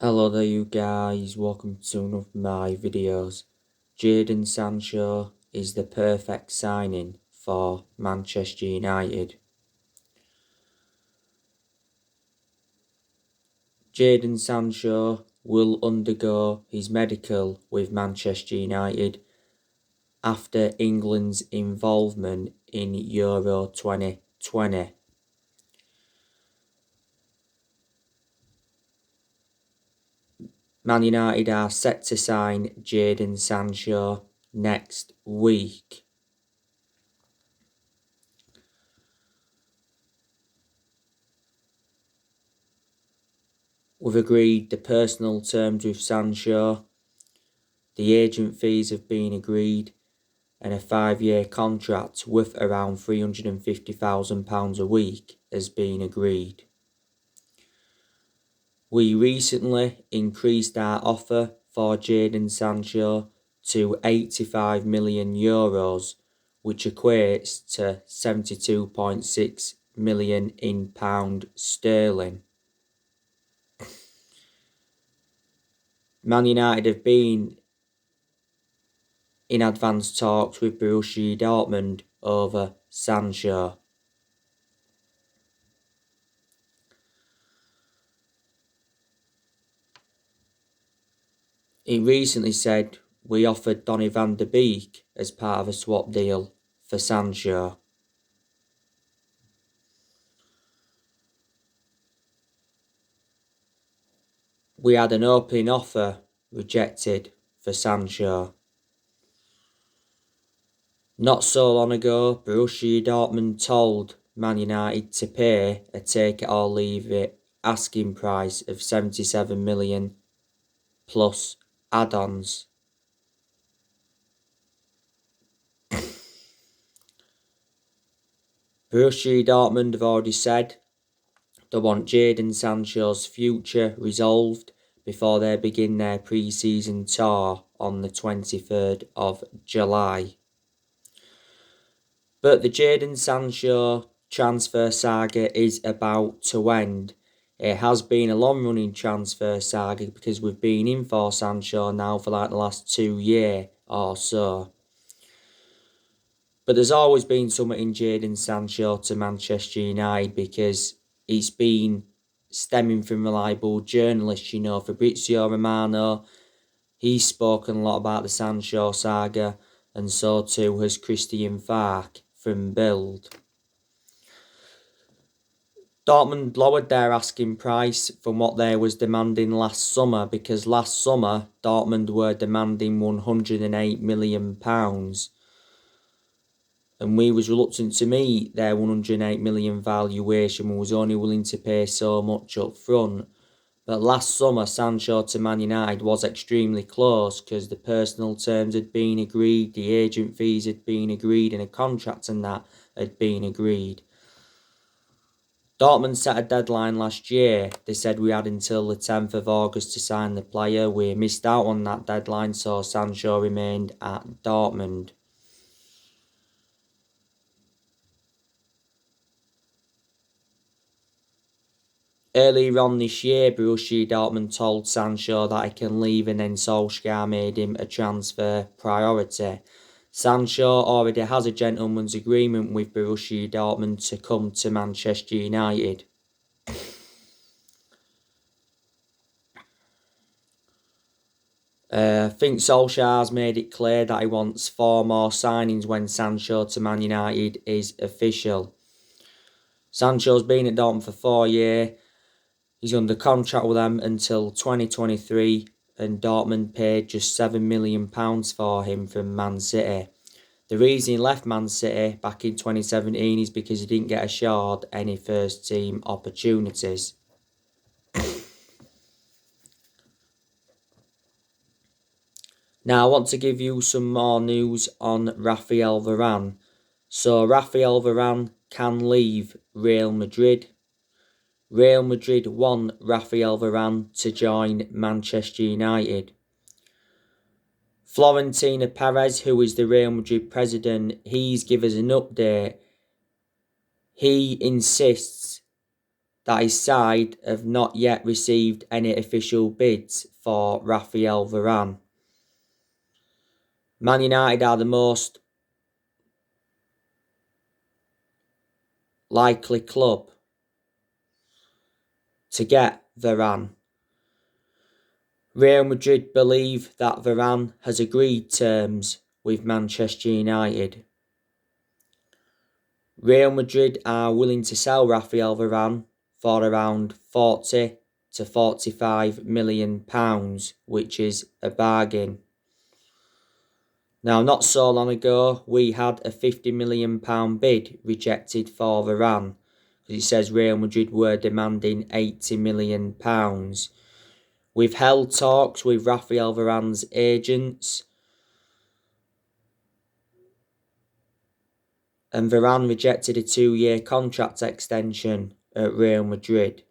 Hello there you guys, welcome to one of my videos. Jadon Sancho is the perfect signing for Manchester United. Jadon Sancho will undergo his medical with Manchester United after England's involvement in Euro 2020. Man United are set to sign Jadon Sancho next week. We've agreed the personal terms with Sancho, the agent fees have been agreed, and a 5-year contract worth around £350,000 a week has been agreed. We recently increased our offer for Jadon Sancho to €85 million, which equates to 72.6 million in pound sterling. Man United have been in advanced talks with Borussia Dortmund over Sancho. He recently said we offered Donny van de Beek as part of a swap deal for Sancho. We had an opening offer rejected for Sancho. Not so long ago, Borussia Dortmund told Man United to pay a take it or leave it asking price of 77 million plus add-ons. Borussia Dortmund have already said they want Jadon Sancho's future resolved before they begin their pre-season tour on the 23rd of July. But the Jadon Sancho transfer saga is about to end. It has been a long-running transfer saga because we've been in for Sancho now for like the last 2 years or so. But there's always been something in Jadon Sancho to Manchester United because it's been stemming from reliable journalists, Fabrizio Romano. He's spoken a lot about the Sancho saga, and so too has Christian Fark from Bild. Dortmund lowered their asking price from what they was demanding last summer because last summer Dortmund were demanding £108 million. And we was reluctant to meet their 108 million valuation and was only willing to pay so much up front. But last summer, Sancho to Man United was extremely close because the personal terms had been agreed, the agent fees had been agreed, and a contract and that had been agreed. Dortmund set a deadline last year. They said we had until the 10th of August to sign the player. We missed out on that deadline, so Sancho remained at Dortmund. Earlier on this year, Borussia Dortmund told Sancho that he can leave, and then Solskjaer made him a transfer priority. Sancho already has a gentleman's agreement with Borussia Dortmund to come to Manchester United. I think Solskjaer's made it clear that he wants 4 more signings when Sancho to Man United is official. Sancho's been at Dortmund for 4 years. He's under contract with them until 2023, and Dortmund paid just £7 million for him from Man City. The reason he left Man City back in 2017 is because he didn't get assured any first team opportunities. Now I want to give you some more news on Raphael Varane. So Raphael Varane can leave Real Madrid. Real Madrid want Raphael Varane to join Manchester United. Florentino Perez, who is the Real Madrid president, he's given us an update. He insists that his side have not yet received any official bids for Raphael Varane. Man United are the most likely club to get Varane. Real Madrid believe that Varane has agreed terms with Manchester United. Real Madrid are willing to sell Raphael Varane for around 40 to 45 million pounds, which is a bargain. Now, not so long ago, we had a £50 million bid rejected for Varane, because it says Real Madrid were demanding £80 million. We've held talks with Raphael Varane's agents, and Varane rejected a 2-year contract extension at Real Madrid.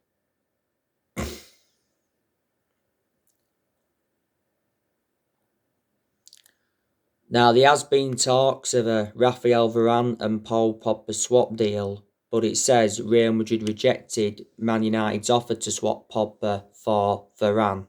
Now, there has been talks of a Raphael Varane and Paul Pogba swap deal, but it says Real Madrid rejected Man United's offer to swap Pogba for Varane.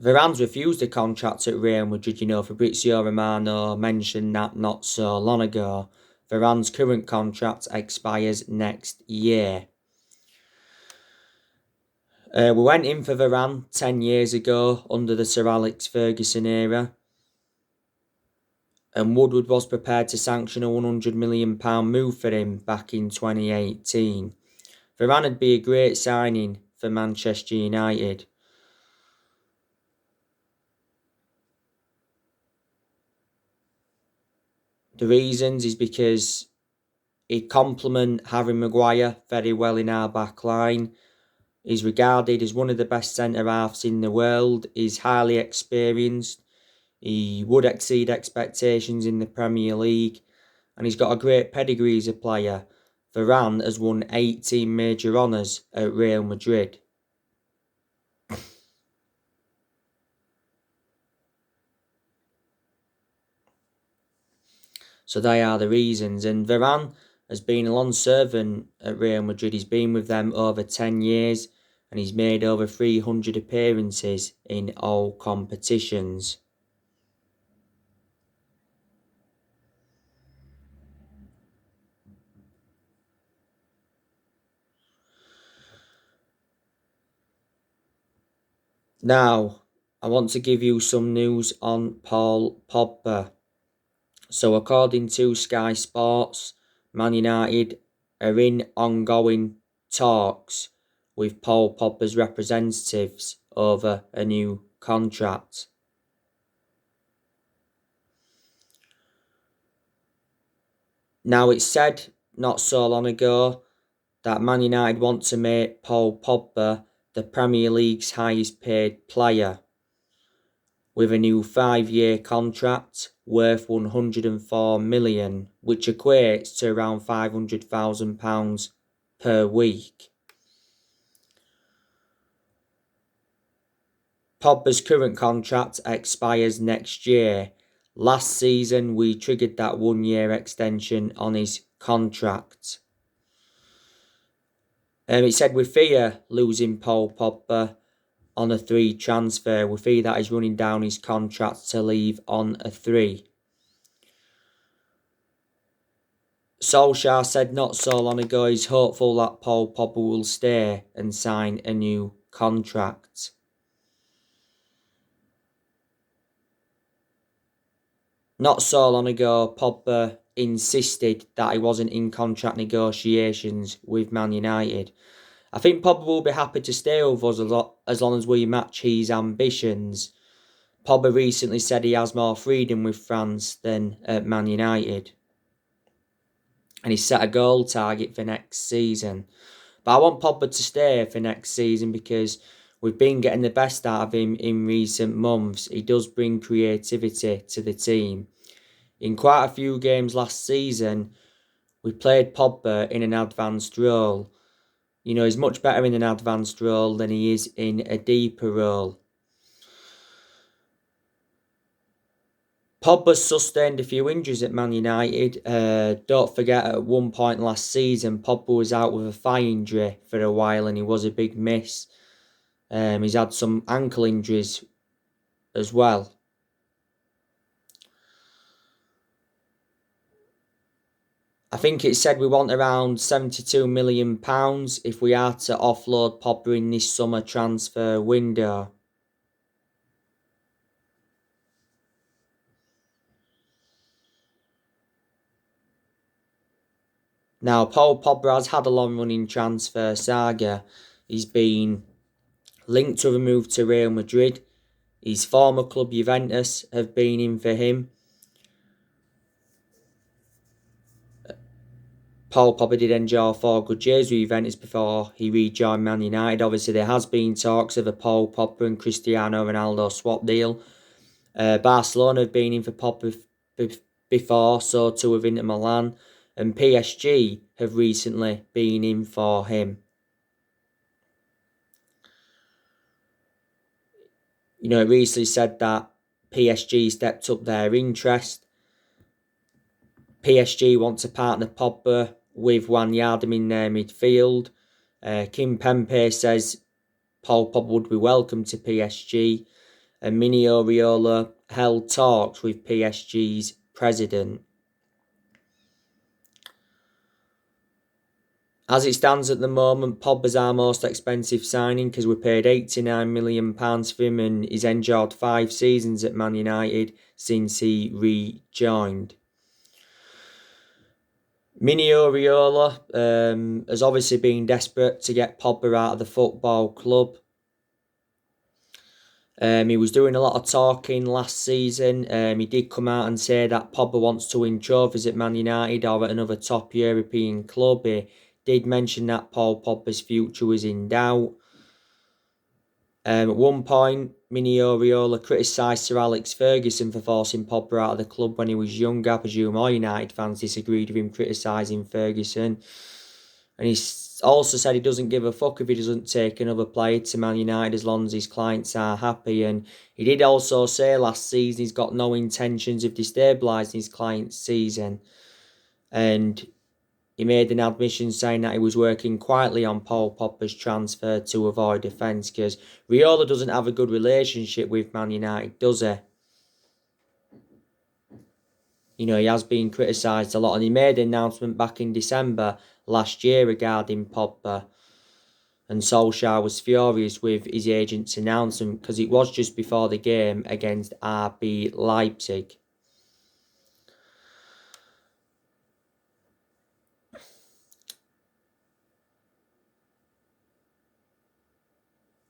Varane's refused a contract at Real Madrid. Fabrizio Romano mentioned that not so long ago. Varane's current contract expires next year. We went in for Varane 10 years ago under the Sir Alex Ferguson era, and Woodward was prepared to sanction a £100 million move for him back in 2018. Varane would be a great signing for Manchester United. The reasons is because he'd complement Harry Maguire very well in our back line. He's regarded as one of the best centre-halves in the world. He's highly experienced. He would exceed expectations in the Premier League. And he's got a great pedigree as a player. Varane has won 18 major honours at Real Madrid. So they are the reasons. And Varane has been a long servant at Real Madrid. He's been with them over 10 years and he's made over 300 appearances in all competitions. Now, I want to give you some news on Paul Pogba. So according to Sky Sports, Man United are in ongoing talks with Paul Pogba's representatives over a new contract. Now, it's said not so long ago that Man United want to make Paul Pogba the Premier League's highest paid player, with a new 5-year contract worth £104 million, which equates to around £500,000 per week. Pogba's current contract expires next year. Last season, we triggered that 1-year extension on his contract. It said we fear losing Paul Pogba on a 3 transfer. We fear that he's running down his contract to leave on a 3. Solskjaer said not so long ago he's hopeful that Paul Pogba will stay and sign a new contract. Not so long ago, Pogba insisted that he wasn't in contract negotiations with Man United. I think Pogba will be happy to stay with us as long as we match his ambitions. Pogba recently said he has more freedom with France than at Man United. And he set a goal target for next season. But I want Pogba to stay for next season because we've been getting the best out of him in recent months. He does bring creativity to the team. In quite a few games last season, we played Pogba in an advanced role. He's much better in an advanced role than he is in a deeper role. Pogba sustained a few injuries at Man United. Don't forget, at one point last season, Pogba was out with a thigh injury for a while and he was a big miss. He's had some ankle injuries as well. I think it said we want around £72 million if we are to offload Pogba in this summer transfer window. Now, Paul Pogba has had a long-running transfer saga. He's been linked to a move to Real Madrid. His former club Juventus have been in for him. Paul Pogba did enjoy 4 good years with Juventus before he rejoined Man United. Obviously, there has been talks of a Paul Pogba and Cristiano Ronaldo swap deal. Barcelona have been in for Pogba before, so too have Inter Milan. And PSG have recently been in for him. You know, it recently said that PSG stepped up their interest. PSG want to partner Pogba with Wijnaldum in their midfield. Kim Pembe says Paul Pogba would be welcome to PSG. And Mino Raiola held talks with PSG's president. As it stands at the moment, Pogba's our most expensive signing because we paid £89 million for him and he's enjoyed 5 seasons at Man United since he rejoined. Mino Raiola has obviously been desperate to get Pogba out of the football club. He was doing a lot of talking last season. He did come out and say that Pogba wants to win trophies at Man United or at another top European club. He did mention that Paul Pogba's future was in doubt. At one point, Mino Raiola criticised Sir Alex Ferguson for forcing Pogba out of the club when he was younger. I presume all United fans disagreed with him criticising Ferguson. And he also said he doesn't give a fuck if he doesn't take another player to Man United as long as his clients are happy. And he did also say last season he's got no intentions of destabilising his client's season. And he made an admission saying that he was working quietly on Paul Pogba's transfer to avoid offence because Raiola doesn't have a good relationship with Man United, does he? You know, he has been criticised a lot and he made an announcement back in December last year regarding Pogba. And Solskjaer was furious with his agent's announcement because it was just before the game against RB Leipzig.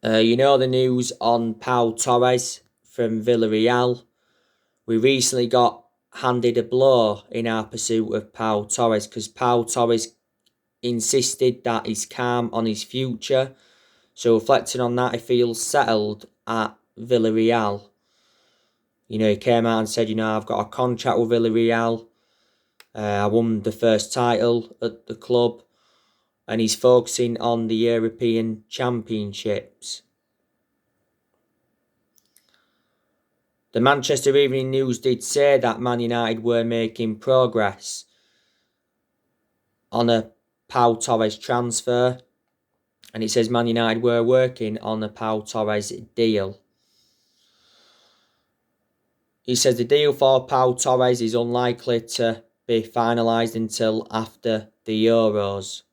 You know the news on Pau Torres from Villarreal. We recently got handed a blow in our pursuit of Pau Torres because Pau Torres insisted that he's calm on his future. So reflecting on that, he feels settled at Villarreal. You know, he came out and said, you know, I've got a contract with Villarreal. I won the first title at the club. And he's focusing on the European Championships. The Manchester Evening News did say that Man United were making progress on a Pau Torres transfer. And it says Man United were working on a Pau Torres deal. He says the deal for Pau Torres is unlikely to be finalised until after the Euros.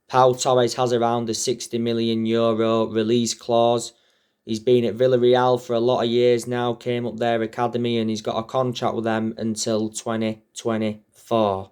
Pau Torres has around a €60 million release clause. He's been at Villarreal for a lot of years now, came up their academy and he's got a contract with them until 2024.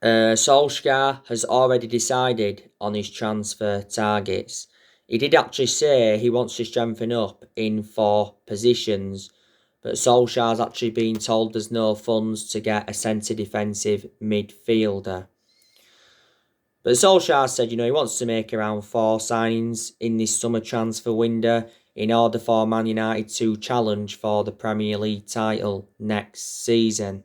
Solskjaer has already decided on his transfer targets. He did actually say he wants to strengthen up in 4 positions, But Solskjaer's actually been told there's no funds to get a centre defensive midfielder. But Solskjaer said, he wants to make around 4 signings in this summer transfer window in order for Man United to challenge for the Premier League title next season.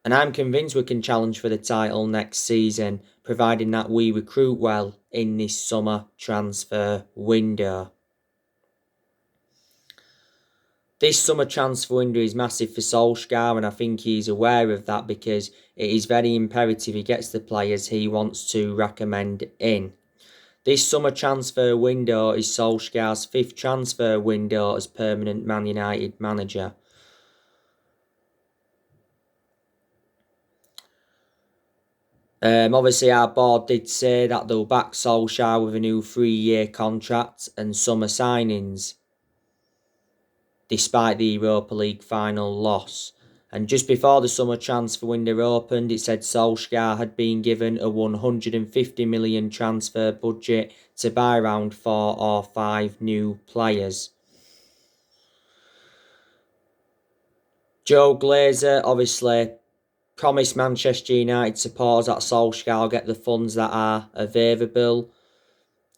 And I'm convinced we can challenge for the title next season, providing that we recruit well in this summer transfer window. This summer transfer window is massive for Solskjaer, and I think he's aware of that because it is very imperative he gets the players he wants to recommend in. This summer transfer window is Solskjaer's 5th transfer window as permanent Man United manager. Obviously, our board did say that they'll back Solskjaer with a new 3-year contract and summer signings, despite the Europa League final loss. And just before the summer transfer window opened, it said Solskjaer had been given a 150 million transfer budget to buy around 4 or 5 new players. Joe Glazer obviously promised Manchester United supporters that Solskjaer will get the funds that are available.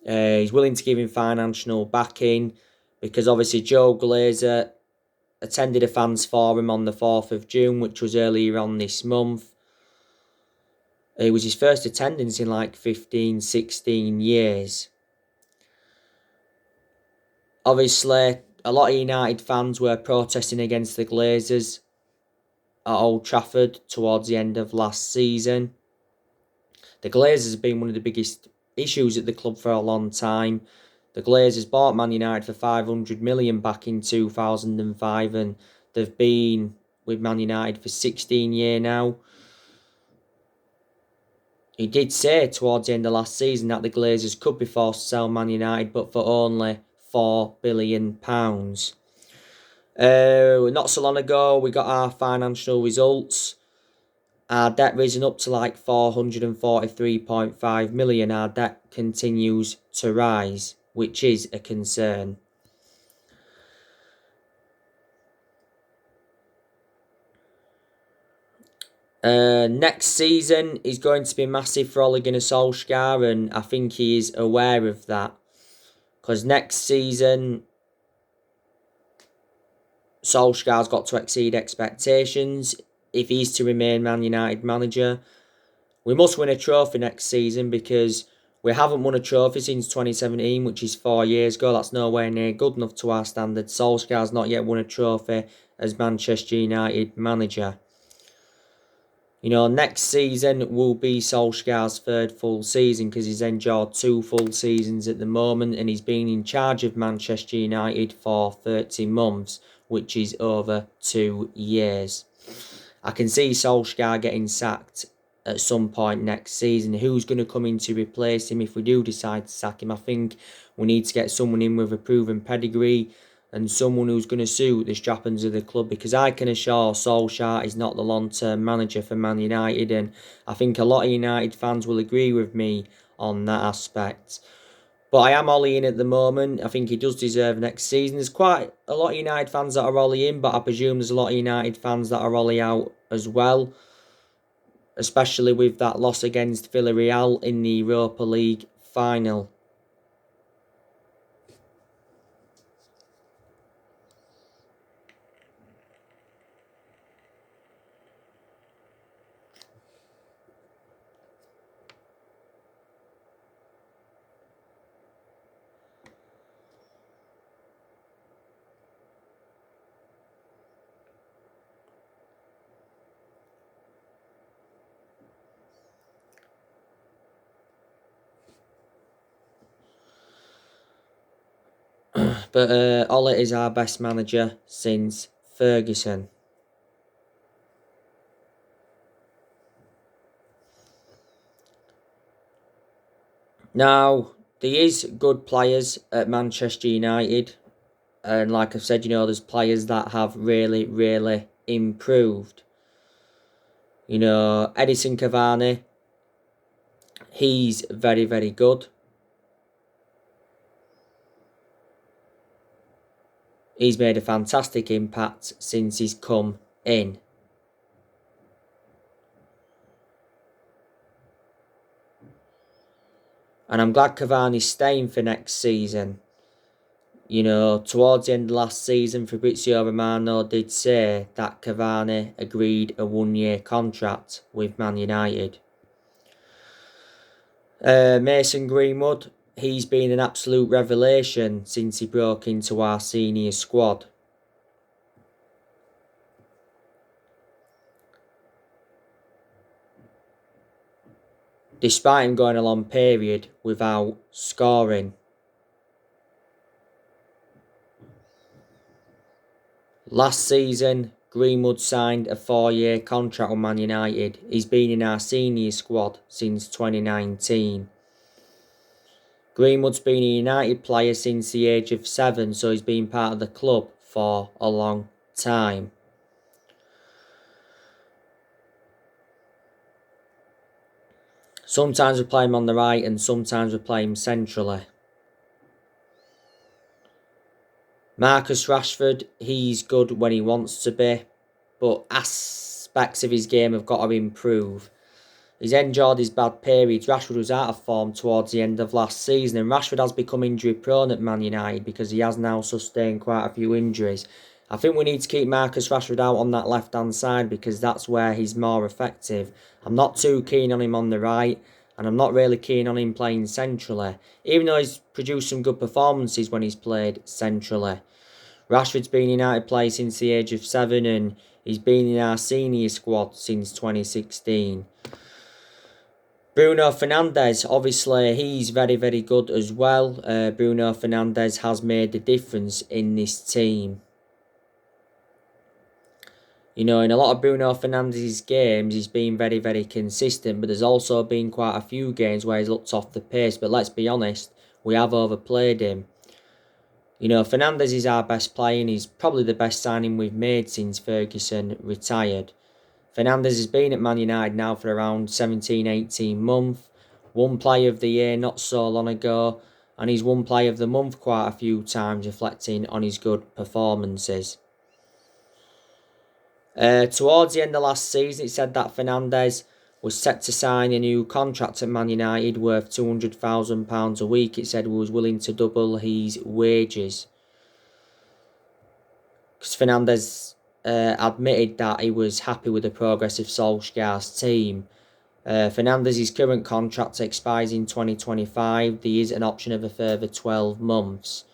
He's willing to give him financial backing because obviously Joe Glazer attended a fans forum on the 4th of June, which was earlier on this month. It was his first attendance in like 15, 16 years. Obviously, a lot of United fans were protesting against the Glazers at Old Trafford towards the end of last season. The Glazers have been one of the biggest issues at the club for a long time. The Glazers bought Man United for 500 million back in 2005 and they've been with Man United for 16 years now. He did say towards the end of last season that the Glazers could be forced to sell Man United, but for only £4 billion. Not so long ago, we got our financial results. Our debt risen up to like 443.5 million. Our debt continues to rise, which is a concern. Next season is going to be massive for Ole Gunnar Solskjaer, and I think he is aware of that. Because next season, Solskjaer's got to exceed expectations if he's to remain Man United manager. We must win a trophy next season because we haven't won a trophy since 2017, which is 4 years ago. That's nowhere near good enough to our standards. Solskjaer's not yet won a trophy as Manchester United manager. Next season will be Solskjaer's 3rd full season because he's enjoyed 2 full seasons at the moment and he's been in charge of Manchester United for 30 months, which is over 2 years. I can see Solskjaer getting sacked at some point next season. Who's going to come in to replace him if we do decide to sack him? I think we need to get someone in with a proven pedigree and someone who's going to suit the strappings of the club, because I can assure Solskjaer is not the long-term manager for Man United, and I think a lot of United fans will agree with me on that aspect. But I am Ollie in at the moment. I think he does deserve next season. There's quite a lot of United fans that are Ollie in, but I presume there's a lot of United fans that are Ollie out as well, especially with that loss against Villarreal in the Europa League final. But Ole is our best manager since Ferguson. Now, there is good players at Manchester United. And like I've said, there's players that have really, really improved. Edison Cavani, he's very, very good. He's made a fantastic impact since he's come in. And I'm glad Cavani's staying for next season. You know, towards the end of last season, Fabrizio Romano did say that Cavani agreed a 1-year contract with Man United. Mason Greenwood, he's been an absolute revelation since he broke into our senior squad. Despite him going a long period without scoring. Last season, Greenwood signed a 4-year contract with Man United. He's been in our senior squad since 2019. Greenwood's been a United player since the age of 7, so he's been part of the club for a long time. Sometimes we play him on the right and sometimes we play him centrally. Marcus Rashford, he's good when he wants to be, but aspects of his game have got to improve. He's endured his bad periods. Rashford was out of form towards the end of last season, and Rashford has become injury prone at Man United because he has now sustained quite a few injuries. I think we need to keep Marcus Rashford out on that left-hand side because that's where he's more effective. I'm not too keen on him on the right, and I'm not really keen on him playing centrally, even though he's produced some good performances when he's played centrally. Rashford's been in United player since the age of 7, and he's been in our senior squad since 2016. Bruno Fernandes, obviously, he's very, very good as well. Bruno Fernandes has made a difference in this team. You know, in a lot of Bruno Fernandes' games, he's been very, very consistent, but there's also been quite a few games where he's looked off the pace. But let's be honest, we have overplayed him. You know, Fernandes is our best player and he's probably the best signing we've made since Ferguson retired. Fernandes has been at Man United now for around 17-18 months. Won Player of the Year not so long ago, and he's won Player of the Month quite a few times, reflecting on his good performances. Towards the end of last season, it said that Fernandes was set to sign a new contract at Man United worth £200,000 a week. It said he was willing to double his wages. Because Fernandes admitted that he was happy with the progress of Solskjaer's team. Fernandes' current contract expires in 2025. There is an option of a further 12 months.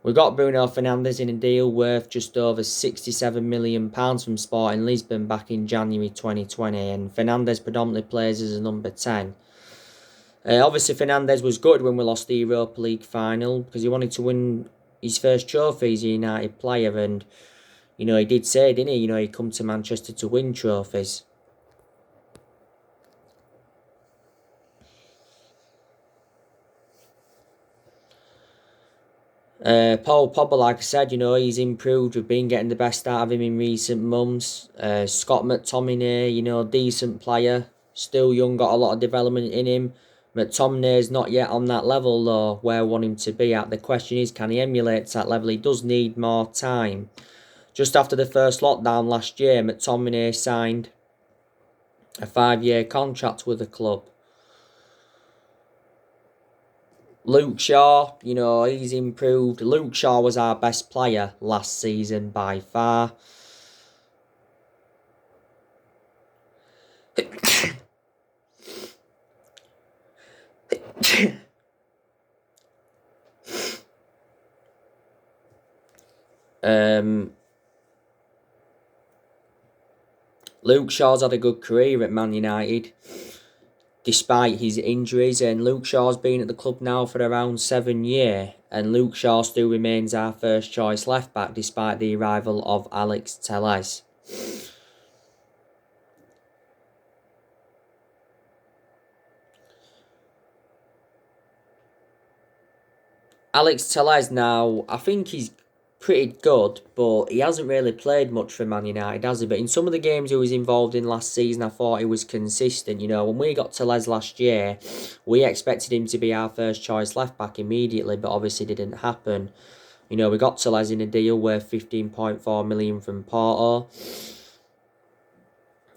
We got Bruno Fernandes in a deal worth just over £67 million from Sporting Lisbon back in January 2020, and Fernandes predominantly plays as a number 10. Obviously, Fernandes was good when we lost the Europa League final because he wanted to win his first trophy as a United player, and you know, he did say, didn't he? You know, he'd come to Manchester to win trophies. Paul Pogba, like I said, you know, he's improved. We've been getting the best out of him in recent months. Scott McTominay, you know, decent player. Still young, got a lot of development in him. McTominay's not yet on that level, though, where I want him to be at. The question is, can he emulate that level? He does need more time. Just after the first lockdown last year, McTominay signed a 5-year contract with the club. Luke Shaw, you know, he's improved. Luke Shaw was our best player last season by far. Luke Shaw's had a good career at Man United, despite his injuries, and Luke Shaw's been at the club now for around 7 years, and Luke Shaw still remains our first choice left back despite the arrival of Alex Telles. Alex Telles now, I think he's pretty good, but he hasn't really played much for Man United, has he? But in some of the games he was involved in last season, I thought he was consistent. You know, when we got Telles last year, we expected him to be our first choice left back immediately, but obviously didn't happen. You know, we got Tellez in a deal worth 15.4 million from Porto.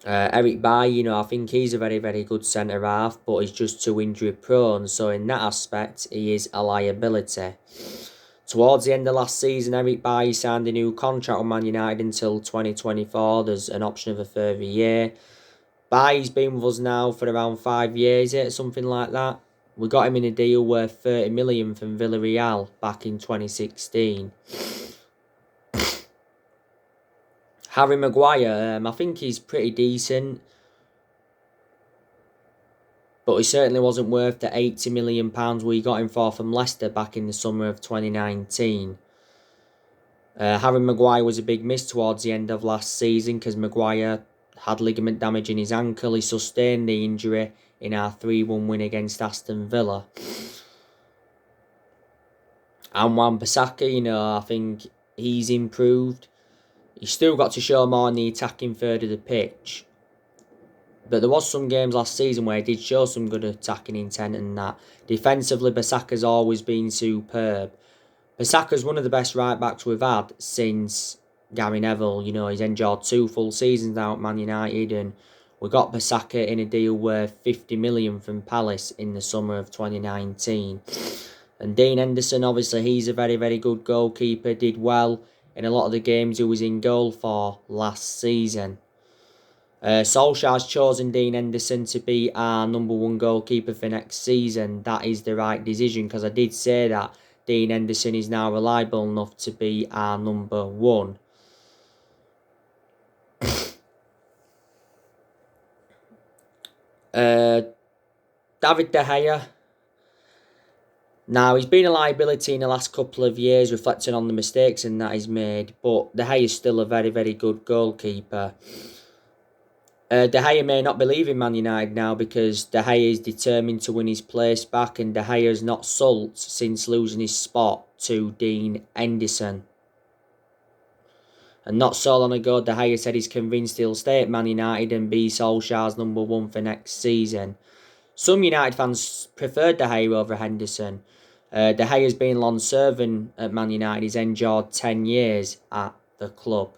Eric Bailly, you know, I think he's a very, very good centre half, but he's just too injury prone. So in that aspect, he is a liability. Towards the end of last season, Eric Bailly signed a new contract with Man United until 2024. There's an option of a further year. Bailly's been with us now for around 5 years, something like that. We got him in a deal worth 30 million from Villarreal back in 2016. Harry Maguire, I think he's pretty decent, but he certainly wasn't worth the £80 million we got him for from Leicester back in the summer of 2019. Harry Maguire was a big miss towards the end of last season because Maguire had ligament damage in his ankle. He sustained the injury in our 3-1 win against Aston Villa. And Wan-Bissaka, you know, I think he's improved. He's still got to show more in the attacking third of the pitch. But there was some games last season where he did show some good attacking intent and that. Defensively, Bissaka's always been superb. Bissaka's one of the best right-backs we've had since Gary Neville. You know, he's endured 2 full seasons now at Man United, and we got Bissaka in a deal worth 50 million from Palace in the summer of 2019. And Dean Henderson, obviously, he's a very, very good goalkeeper. Did well in a lot of the games he was in goal for last season. Solskjaer's chosen Dean Henderson to be our number 1 goalkeeper for next season. That is the right decision, because I did say that Dean Henderson is now reliable enough to be our number 1. David De Gea. Now, he's been a liability in the last couple of years, reflecting on the mistakes and that he's made, but De Gea is still a very, very good goalkeeper. De Gea may not believe in Man United now because De Gea is determined to win his place back, and De Gea has not sulked since losing his spot to Dean Henderson. And not so long ago, De Gea said he's convinced he'll stay at Man United and be Solskjaer's number 1 for next season. Some United fans preferred De Gea over Henderson. De Gea has been long serving at Man United. He's endured 10 years at the club.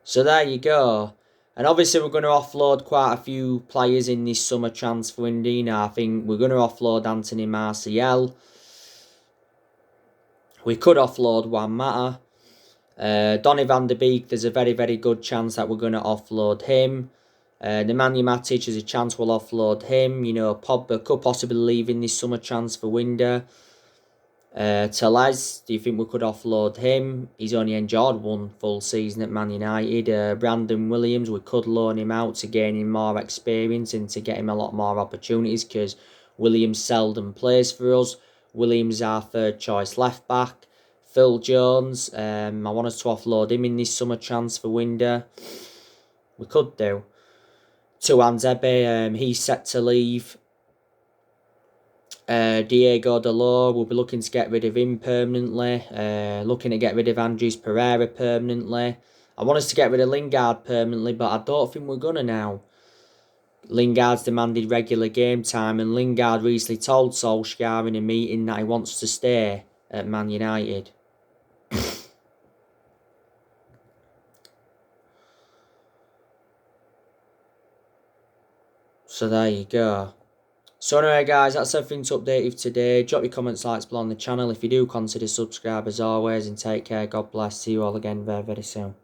So there you go. And obviously we're going to offload quite a few players in this summer transfer window. Now, I think we're going to offload Anthony Martial. We could offload Juan Mata. Donny van der Beek, there's a very, very good chance that we're going to offload him. Nemanja Matic, there's a chance we'll offload him. You know, Pogba could possibly leave in this summer transfer window. Tellez, do you think we could offload him? He's only enjoyed 1 full season at Man United. Brandon Williams, we could loan him out to gain him more experience and to get him a lot more opportunities, because Williams seldom plays for us. Williams is our 3rd choice left back. Phil Jones, I want us to offload him in this summer transfer window. We could do. Tuanzebe, he's set to leave. Diego Dalot, we'll be looking to get rid of him permanently. Looking to get rid of Andres Pereira permanently. I want us to get rid of Lingard permanently, but I don't think we're going to now. Lingard's demanded regular game time, and Lingard recently told Solskjaer in a meeting that he wants to stay at Man United. So there you go. So anyway guys, that's everything to update you today. Drop your comments, likes below on the channel. If you do, consider subscribe as always, and take care. God bless. See you all again very, very soon.